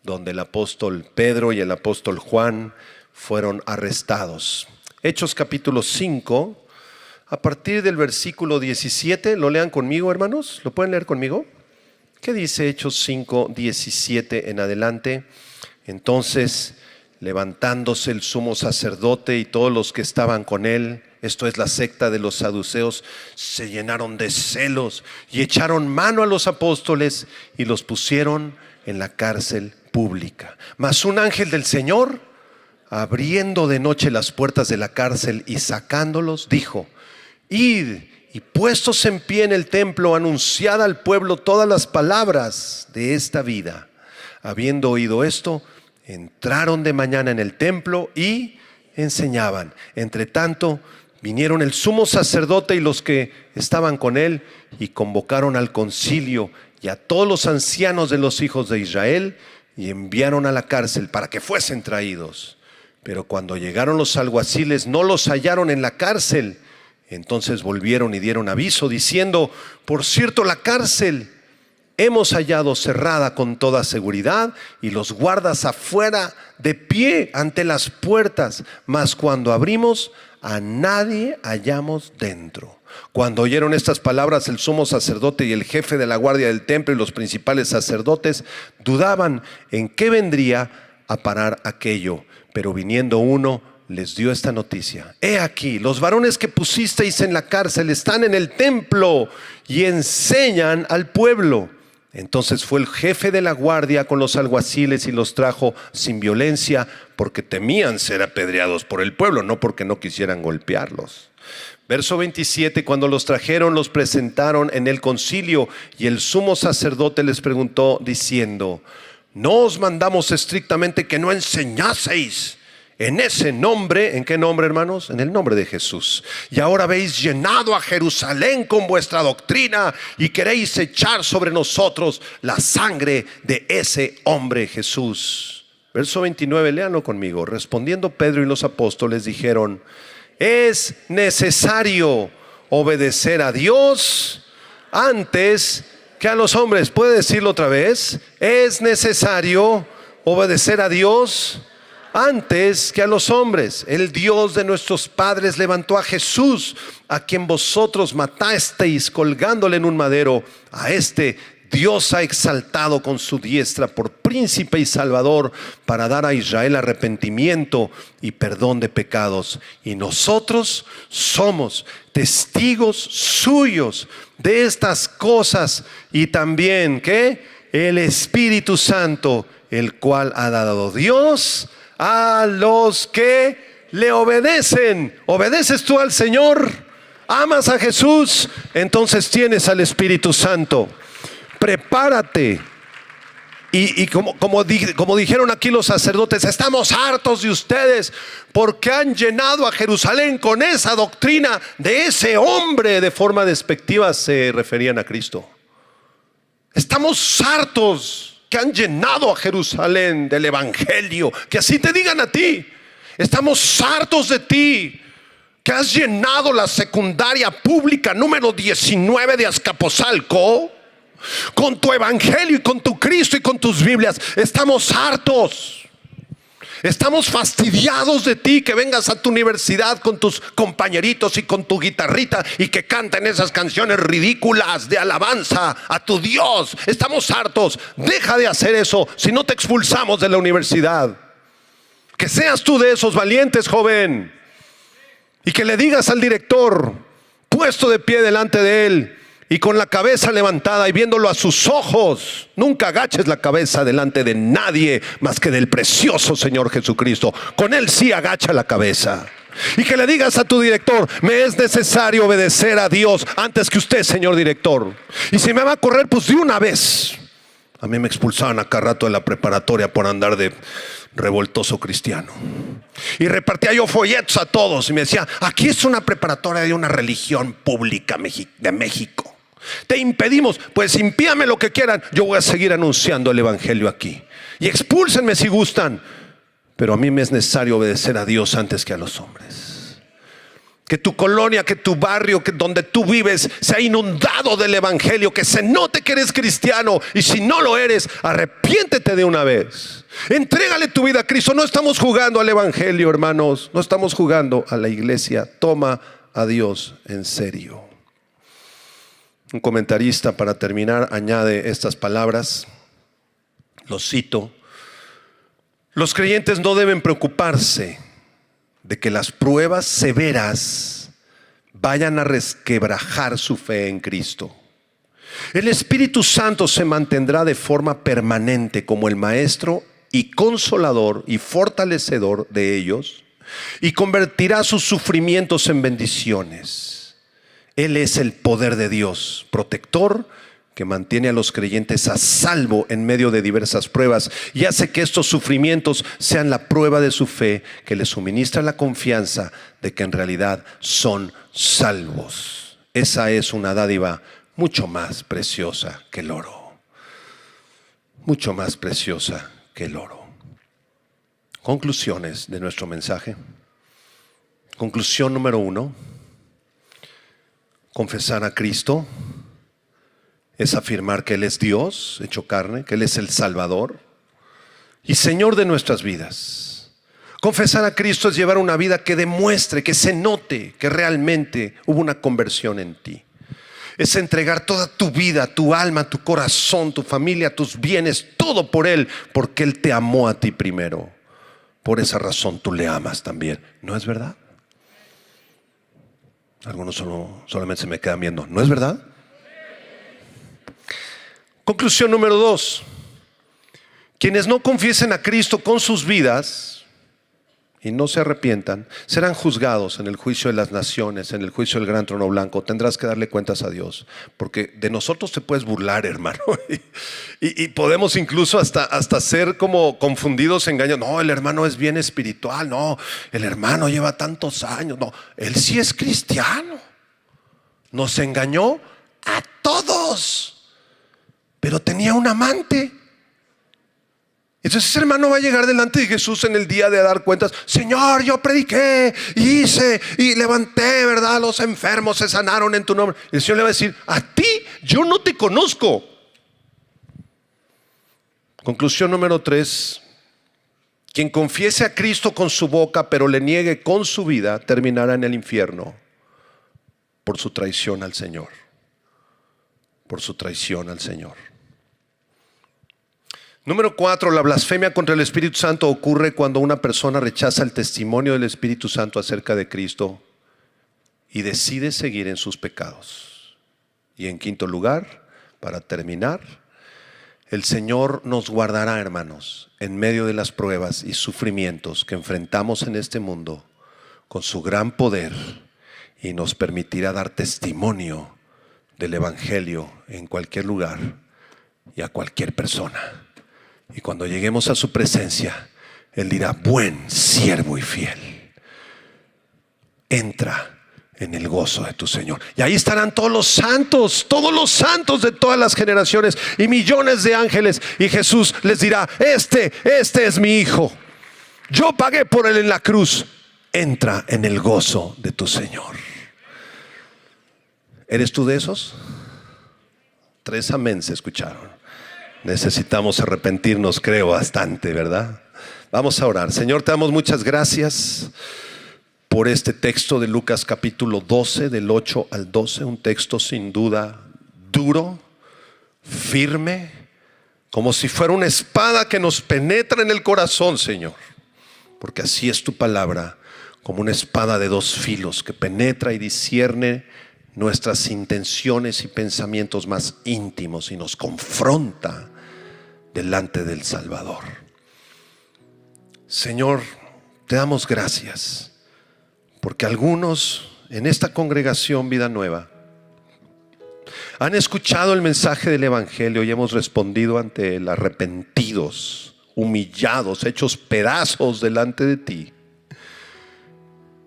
donde el apóstol Pedro y el apóstol Juan fueron arrestados. Hechos capítulo 5, a partir del versículo 17, lo lean conmigo, hermanos, ¿lo pueden leer conmigo? ¿Qué dice Hechos 5, 17 en adelante? Entonces, levantándose el sumo sacerdote y todos los que estaban con él, esto es la secta de los saduceos, se llenaron de celos y echaron mano a los apóstoles y los pusieron en la cárcel pública. Mas un ángel del Señor, abriendo de noche las puertas de la cárcel y sacándolos, dijo: id y puestos en pie en el templo, anunciad al pueblo todas las palabras de esta vida. Habiendo oído esto, entraron de mañana en el templo y enseñaban. Entre tanto, vinieron el sumo sacerdote y los que estaban con él y convocaron al concilio y a todos los ancianos de los hijos de Israel y enviaron a la cárcel para que fuesen traídos. Pero cuando llegaron los alguaciles no los hallaron en la cárcel. Entonces volvieron y dieron aviso diciendo: por cierto, la cárcel hemos hallado cerrada con toda seguridad y los guardas afuera de pie ante las puertas, mas cuando abrimos a nadie hallamos dentro. Cuando oyeron estas palabras, el sumo sacerdote y el jefe de la guardia del templo y los principales sacerdotes dudaban en qué vendría a parar aquello. Pero viniendo uno, les dio esta noticia: he aquí, los varones que pusisteis en la cárcel están en el templo y enseñan al pueblo. Entonces fue el jefe de la guardia con los alguaciles y los trajo sin violencia, porque temían ser apedreados por el pueblo, no porque no quisieran golpearlos. Verso 27, cuando los trajeron, los presentaron en el concilio, y el sumo sacerdote les preguntó diciendo: ¿no os mandamos estrictamente que no enseñaseis en ese nombre? ¿En qué nombre, hermanos? En el nombre de Jesús. Y ahora habéis llenado a Jerusalén con vuestra doctrina y queréis echar sobre nosotros la sangre de ese hombre Jesús. Verso 29, léanlo conmigo. Respondiendo Pedro y los apóstoles dijeron: es necesario obedecer a Dios antes que a los hombres. ¿Puede decirlo otra vez? Es necesario obedecer a Dios antes que a los hombres. El Dios de nuestros padres levantó a Jesús, a quien vosotros matasteis colgándole en un madero. A este Dios ha exaltado con su diestra por príncipe y salvador, para dar a Israel arrepentimiento y perdón de pecados. Y nosotros somos testigos suyos de estas cosas, y también que el Espíritu Santo, el cual ha dado Dios a los que le obedecen. ¿Obedeces tú al Señor? ¿Amas a Jesús? Entonces tienes al Espíritu Santo. Prepárate. Y como dijeron aquí los sacerdotes, estamos hartos de ustedes porque han llenado a Jerusalén con esa doctrina de ese hombre. De forma despectiva se referían a Cristo. Estamos hartos que han llenado a Jerusalén del evangelio. Que así te digan a ti. Estamos hartos de ti, que has llenado la secundaria pública número 19 de Azcapotzalco con tu evangelio y con tu Cristo y con tus Biblias. Estamos hartos. Estamos fastidiados de ti, que vengas a tu universidad con tus compañeritos y con tu guitarrita y que canten esas canciones ridículas de alabanza a tu Dios. Estamos hartos. Deja de hacer eso, si no te expulsamos de la universidad. Que seas tú de esos valientes, joven, y que le digas al director, puesto de pie delante de él y con la cabeza levantada y viéndolo a sus ojos: nunca agaches la cabeza delante de nadie más que del precioso Señor Jesucristo. Con él sí agacha la cabeza. Y que le digas a tu director: me es necesario obedecer a Dios antes que usted, señor director. Y si me va a correr, pues de una vez. A mí me expulsaban a cada rato de la preparatoria por andar de revoltoso cristiano. Y repartía yo folletos a todos y me decía: aquí es una preparatoria de una religión pública de México. Te impedimos. Pues impídame lo que quieran, yo voy a seguir anunciando el evangelio aquí. Y expúlsenme si gustan, pero a mí me es necesario obedecer a Dios antes que a los hombres. Que tu colonia, que tu barrio, que donde tú vives sea inundado del evangelio, que se note que eres cristiano. Y si no lo eres, arrepiéntete de una vez. Entrégale tu vida a Cristo. No estamos jugando al evangelio, hermanos. No estamos jugando a la iglesia. Toma a Dios en serio. Un comentarista, para terminar, añade estas palabras. Lo cito: los creyentes no deben preocuparse de que las pruebas severas vayan a resquebrajar su fe en Cristo. El Espíritu Santo se mantendrá de forma permanente como el maestro y consolador y fortalecedor de ellos, y convertirá sus sufrimientos en bendiciones. Él es el poder de Dios, protector, que mantiene a los creyentes a salvo en medio de diversas pruebas y hace que estos sufrimientos sean la prueba de su fe, que les suministra la confianza de que en realidad son salvos. Esa es una dádiva mucho más preciosa que el oro. Mucho más preciosa que el oro. Conclusiones de nuestro mensaje. Conclusión número 1. Confesar a Cristo es afirmar que Él es Dios hecho carne, que Él es el Salvador y Señor de nuestras vidas. Confesar a Cristo es llevar una vida que demuestre, que se note que realmente hubo una conversión en ti. Es entregar toda tu vida, tu alma, tu corazón, tu familia, tus bienes, todo por Él, porque Él te amó a ti primero. Por esa razón tú le amas también. ¿No es verdad? Algunos solamente se me quedan viendo. ¿No es verdad? Conclusión número 2. Quienes no confiesen a Cristo con sus vidas y no se arrepientan, serán juzgados en el juicio de las naciones, en el juicio del gran trono blanco. Tendrás que darle cuentas a Dios, porque de nosotros te puedes burlar, hermano. Y podemos incluso hasta ser como confundidos, engañados. No, el hermano es bien espiritual. No, el hermano lleva tantos años. No, él sí es cristiano. Nos engañó a todos, pero tenía un amante. Entonces ese hermano va a llegar delante de Jesús en el día de dar cuentas. Señor, yo prediqué, hice y levanté, ¿verdad? A los enfermos se sanaron en tu nombre. Y el Señor le va a decir: a ti yo no te conozco. Conclusión número 3. Quien confiese a Cristo con su boca, pero le niegue con su vida, terminará en el infierno por su traición al Señor. Por su traición al Señor. Número 4, la blasfemia contra el Espíritu Santo ocurre cuando una persona rechaza el testimonio del Espíritu Santo acerca de Cristo y decide seguir en sus pecados. Y en quinto lugar, para terminar, el Señor nos guardará, hermanos, en medio de las pruebas y sufrimientos que enfrentamos en este mundo con su gran poder y nos permitirá dar testimonio del Evangelio en cualquier lugar y a cualquier persona. Y cuando lleguemos a su presencia, Él dirá: buen siervo y fiel, entra en el gozo de tu Señor. Y ahí estarán todos los santos de todas las generaciones y millones de ángeles. Y Jesús les dirá: este es mi hijo, yo pagué por él en la cruz, entra en el gozo de tu Señor. ¿Eres tú de esos? 3 amén se escucharon. Necesitamos arrepentirnos, creo, bastante, ¿verdad? Vamos a orar. Señor, te damos muchas gracias por este texto de Lucas capítulo 12, del 8 al 12. Un texto sin duda duro, firme, como si fuera una espada que nos penetra en el corazón, Señor. Porque así es tu palabra, como una espada de 2 filos que penetra y discierne nuestras intenciones y pensamientos más íntimos y nos confronta delante del Salvador. Señor, te damos gracias porque algunos en esta congregación Vida Nueva han escuchado el mensaje del Evangelio y hemos respondido ante él arrepentidos, humillados, hechos pedazos delante de ti.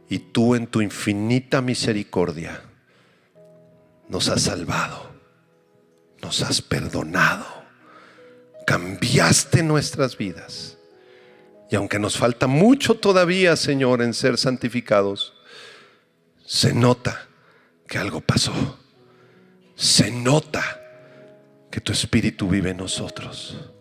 Y tú, en tu infinita misericordia, nos has salvado, nos has perdonado, cambiaste nuestras vidas. Y aunque nos falta mucho todavía, Señor, en ser santificados, se nota que algo pasó. Se nota que tu Espíritu vive en nosotros.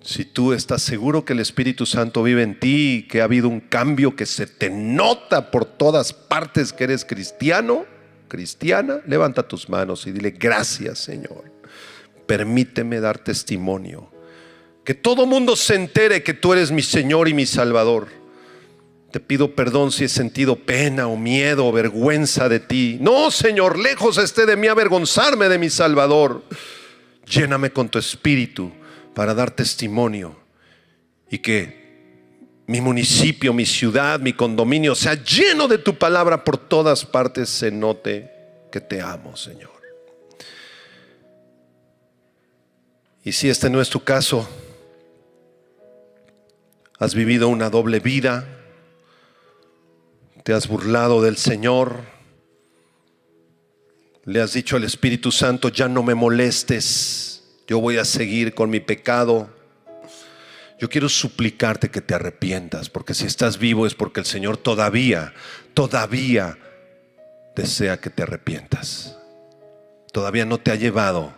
Si tú estás seguro que el Espíritu Santo vive en ti y que ha habido un cambio que se te nota por todas partes que eres cristiano, cristiana, levanta tus manos y dile: gracias, Señor, permíteme dar testimonio, que todo mundo se entere que tú eres mi Señor y mi Salvador. Te pido perdón si he sentido pena o miedo o vergüenza de ti. No, Señor, lejos esté de mí avergonzarme de mi Salvador. Lléname con tu Espíritu para dar testimonio y que mi municipio, mi ciudad, mi condominio sea lleno de tu palabra por todas partes. Se note que te amo, Señor. Y si este no es tu caso, has vivido una doble vida, te has burlado del Señor, le has dicho al Espíritu Santo: ya no me molestes, yo voy a seguir con mi pecado. Yo quiero suplicarte que te arrepientas, porque si estás vivo es porque el Señor todavía desea que te arrepientas. Todavía no te ha llevado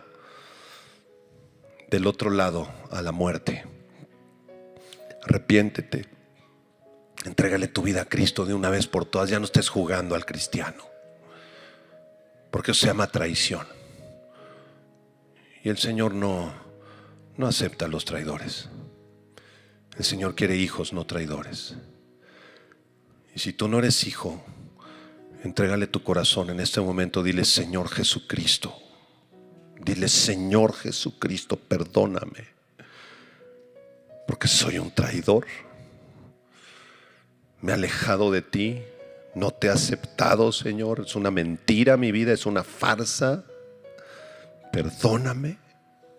del otro lado a la muerte. Arrepiéntete, entrégale tu vida a Cristo de una vez por todas. Ya no estés jugando al cristiano, porque eso se llama traición. Y el Señor no acepta a los traidores. El Señor quiere hijos, no traidores. Y si tú no eres hijo, entrégale tu corazón en este momento. Dile: Señor Jesucristo, dile: Señor Jesucristo, perdóname, porque soy un traidor. Me he alejado de ti, no te he aceptado, Señor. Es una mentira mi vida, es una farsa. Perdóname,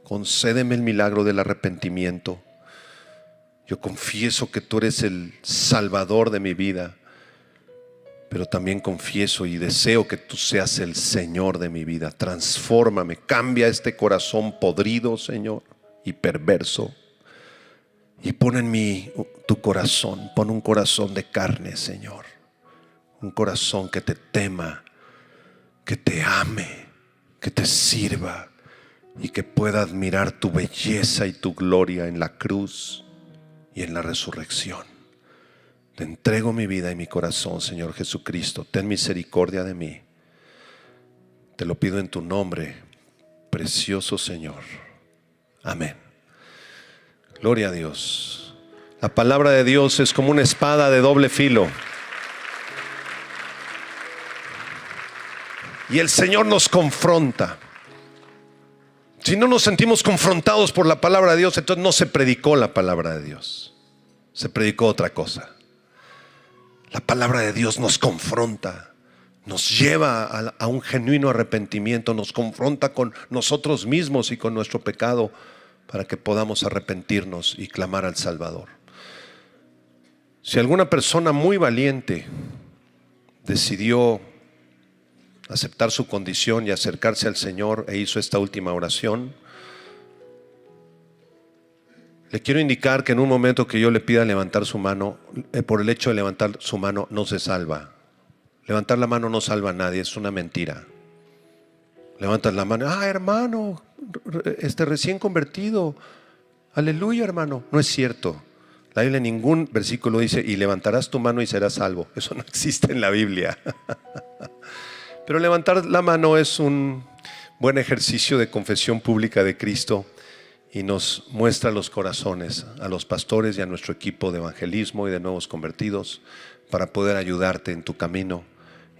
concédeme el milagro del arrepentimiento. Yo confieso que tú eres el Salvador de mi vida, pero también confieso y deseo que tú seas el Señor de mi vida. Transfórmame, cambia este corazón podrido, Señor, y perverso, y pon en mí tu corazón. Pon un corazón de carne, Señor, un corazón que te tema, que te ame, que te sirva y que pueda admirar tu belleza y tu gloria en la cruz y en la resurrección. Te entrego mi vida y mi corazón, Señor Jesucristo. Ten misericordia de mí. Te lo pido en tu nombre, precioso Señor. Amén. Gloria a Dios. La palabra de Dios es como una espada de doble filo. Y el Señor nos confronta. Si no nos sentimos confrontados por la palabra de Dios, entonces no se predicó la palabra de Dios. Se predicó otra cosa. La palabra de Dios nos confronta, nos lleva a un genuino arrepentimiento, nos confronta con nosotros mismos y con nuestro pecado para que podamos arrepentirnos y clamar al Salvador. Si alguna persona muy valiente decidió aceptar su condición y acercarse al Señor e hizo esta última oración, le quiero indicar que en un momento que yo le pida levantar su mano, por el hecho de levantar su mano no se salva. Levantar la mano no salva a nadie, es una mentira. Levantas la mano, hermano, recién convertido, aleluya hermano. No es cierto. La Biblia en ningún versículo dice, y levantarás tu mano y serás salvo. Eso no existe en la Biblia. Pero levantar la mano es un buen ejercicio de confesión pública de Cristo y nos muestra los corazones a los pastores y a nuestro equipo de evangelismo y de nuevos convertidos para poder ayudarte en tu camino,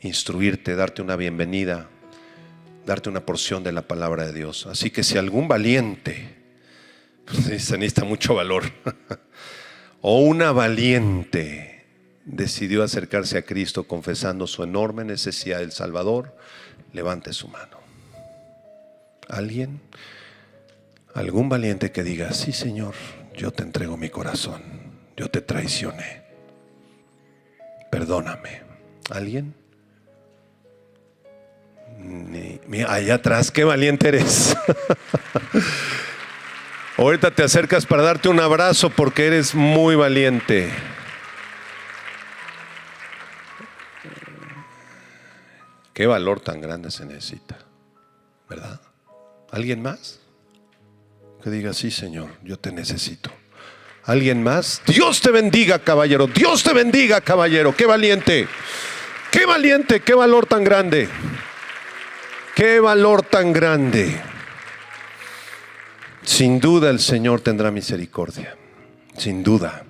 instruirte, darte una bienvenida, darte una porción de la palabra de Dios. Así que si algún valiente, se necesita mucho valor, o una valiente decidió acercarse a Cristo confesando su enorme necesidad del Salvador, levante su mano. ¿Alguien? Algún valiente que diga, sí Señor, yo te entrego mi corazón, yo te traicioné, perdóname. ¿Alguien? Mira, allá atrás, qué valiente eres. Ahorita te acercas para darte un abrazo porque eres muy valiente. Qué valor tan grande se necesita, ¿verdad? ¿Alguien más? Que diga, sí Señor, yo te necesito. ¿Alguien más? Dios te bendiga, caballero. Dios te bendiga, caballero. Qué valiente. Qué valiente, qué valor tan grande. Qué valor tan grande. Sin duda el Señor tendrá misericordia. Sin duda.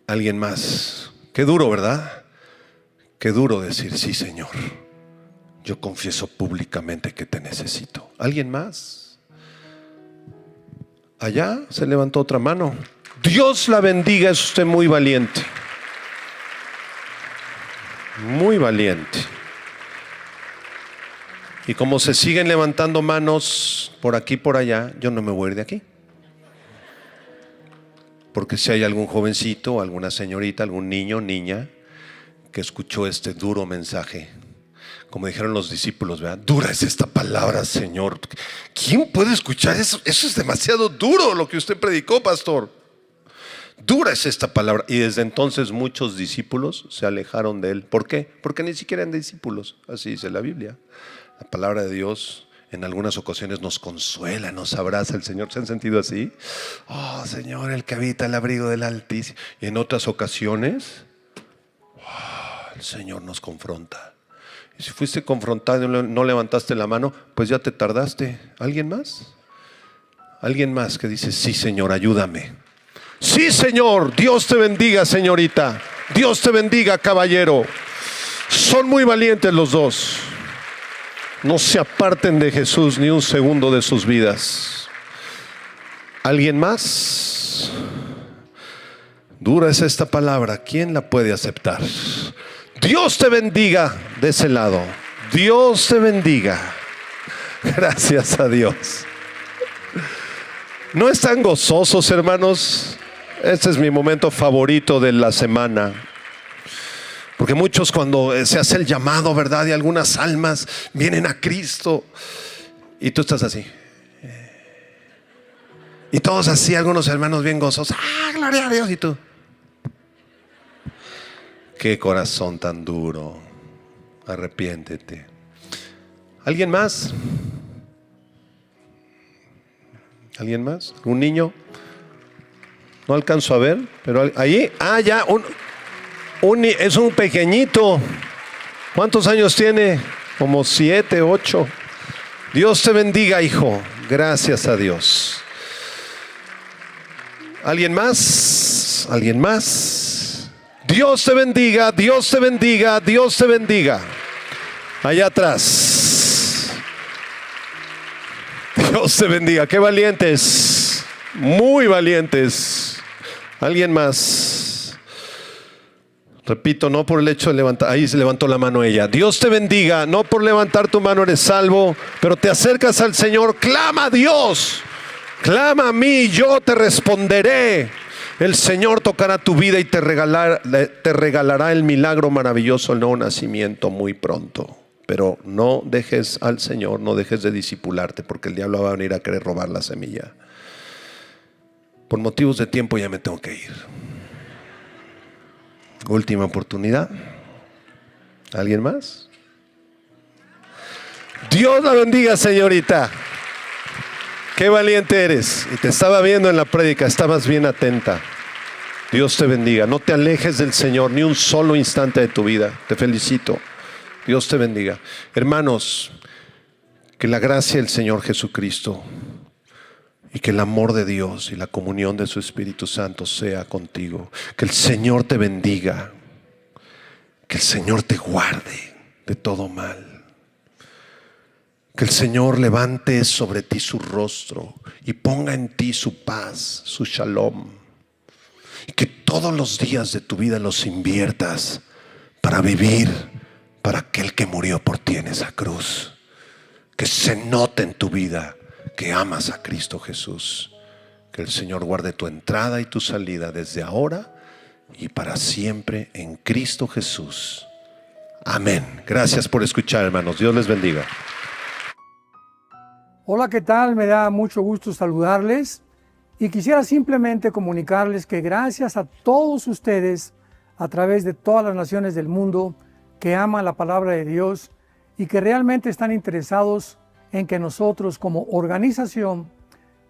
¿Alguien más? Qué duro, ¿verdad? Qué duro decir, sí Señor, yo confieso públicamente que te necesito. ¿Alguien más? Allá se levantó otra mano. Dios la bendiga, es usted muy valiente. Muy valiente. Y como se siguen levantando manos por aquí y por allá, yo no me voy a ir de aquí. Porque si hay algún jovencito, alguna señorita, algún niño, niña que escuchó este duro mensaje, como dijeron los discípulos, ¿verdad? Dura es esta palabra, Señor. ¿Quién puede escuchar eso? Eso es demasiado duro lo que usted predicó, pastor. Dura es esta palabra. Y desde entonces muchos discípulos se alejaron de él. ¿Por qué? Porque ni siquiera eran discípulos. Así dice la Biblia. La palabra de Dios en algunas ocasiones nos consuela, nos abraza. El Señor, ¿se han sentido así? Oh Señor, el que habita el abrigo del Altísimo. Y en otras ocasiones, el Señor nos confronta. Y si fuiste confrontado y no levantaste la mano, pues ya te tardaste. ¿Alguien más? ¿Alguien más que dice, sí Señor, ayúdame? Sí Señor, Dios te bendiga, señorita. Dios te bendiga, caballero. Son muy valientes los dos. No se aparten de Jesús ni un segundo de sus vidas. ¿Alguien más? Dura es esta palabra. ¿Quién la puede aceptar? Dios te bendiga de ese lado. Dios te bendiga. Gracias a Dios. ¿No están gozosos, hermanos? Este es mi momento favorito de la semana. Porque muchos, cuando se hace el llamado, ¿verdad?, y algunas almas vienen a Cristo, y tú estás así. Y todos así, algunos hermanos bien gozosos. Gloria a Dios. Y tú, qué corazón tan duro. Arrepiéntete. ¿Alguien más? ¿Alguien más? ¿Un niño? No alcanzo a ver, pero ahí, ya, es un pequeñito. ¿Cuántos años tiene? Como 7, 8. Dios te bendiga, hijo. Gracias a Dios. ¿Alguien más? ¿Alguien más? Dios te bendiga, Dios te bendiga, Dios te bendiga. Allá atrás. Dios te bendiga. Qué valientes. Muy valientes. ¿Alguien más? Repito, no por el hecho de levantar. Ahí se levantó la mano ella. Dios te bendiga. No por levantar tu mano eres salvo, pero te acercas al Señor. Clama a Dios. Clama a mí y yo te responderé. El Señor tocará tu vida y te regalará el milagro maravilloso, el nuevo nacimiento muy pronto. Pero no dejes al Señor, no dejes de discipularte, porque el diablo va a venir a querer robar la semilla. Por motivos de tiempo ya me tengo que ir. Última oportunidad. ¿Alguien más? Dios la bendiga, señorita. Qué valiente eres. Y te estaba viendo en la prédica, estabas bien atenta. Dios te bendiga. No te alejes del Señor ni un solo instante de tu vida. Te felicito. Dios te bendiga. Hermanos, que la gracia del Señor Jesucristo y que el amor de Dios y la comunión de su Espíritu Santo sea contigo. Que el Señor te bendiga. Que el Señor te guarde de todo mal. Que el Señor levante sobre ti su rostro y ponga en ti su paz, su shalom. Y que todos los días de tu vida los inviertas para vivir para aquel que murió por ti en esa cruz. Que se note en tu vida que amas a Cristo Jesús. Que el Señor guarde tu entrada y tu salida desde ahora y para siempre en Cristo Jesús. Amén. Gracias por escuchar, hermanos. Dios les bendiga. Hola, ¿qué tal? Me da mucho gusto saludarles y quisiera simplemente comunicarles que gracias a todos ustedes a través de todas las naciones del mundo que aman la palabra de Dios y que realmente están interesados en que nosotros como organización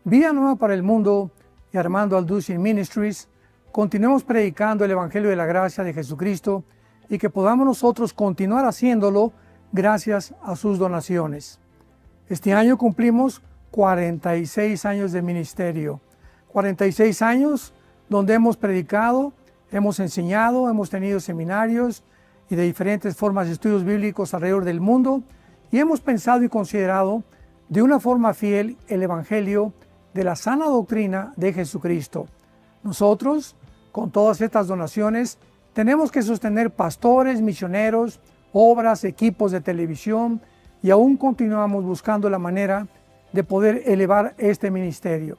Vida Nueva para el Mundo y Armando Alducin Ministries continuemos predicando el Evangelio de la Gracia de Jesucristo y que podamos nosotros continuar haciéndolo gracias a sus donaciones. Este año cumplimos 46 años de ministerio, 46 años donde hemos predicado, hemos enseñado, hemos tenido seminarios y de diferentes formas de estudios bíblicos alrededor del mundo y hemos pensado y considerado de una forma fiel el Evangelio de la sana doctrina de Jesucristo. Nosotros, con todas estas donaciones, tenemos que sostener pastores, misioneros, obras, equipos de televisión y aún continuamos buscando la manera de poder elevar este ministerio.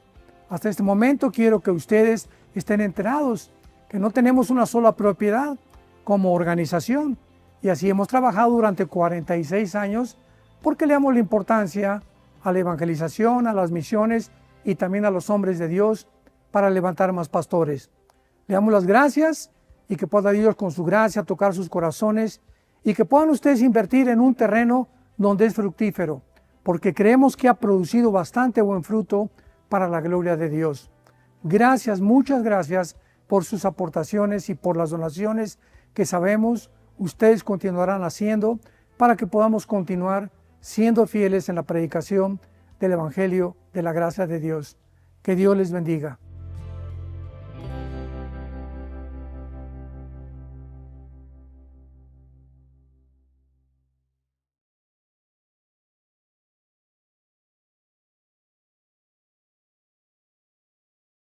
Hasta este momento quiero que ustedes estén enterados que no tenemos una sola propiedad como organización y así hemos trabajado durante 46 años porque le damos la importancia a la evangelización, a las misiones y también a los hombres de Dios para levantar más pastores. Le damos las gracias y que pueda Dios con su gracia tocar sus corazones y que puedan ustedes invertir en un terreno donde es fructífero, porque creemos que ha producido bastante buen fruto para la gloria de Dios. Gracias, muchas gracias por sus aportaciones y por las donaciones que sabemos ustedes continuarán haciendo para que podamos continuar siendo fieles en la predicación del Evangelio de la gracia de Dios. Que Dios les bendiga.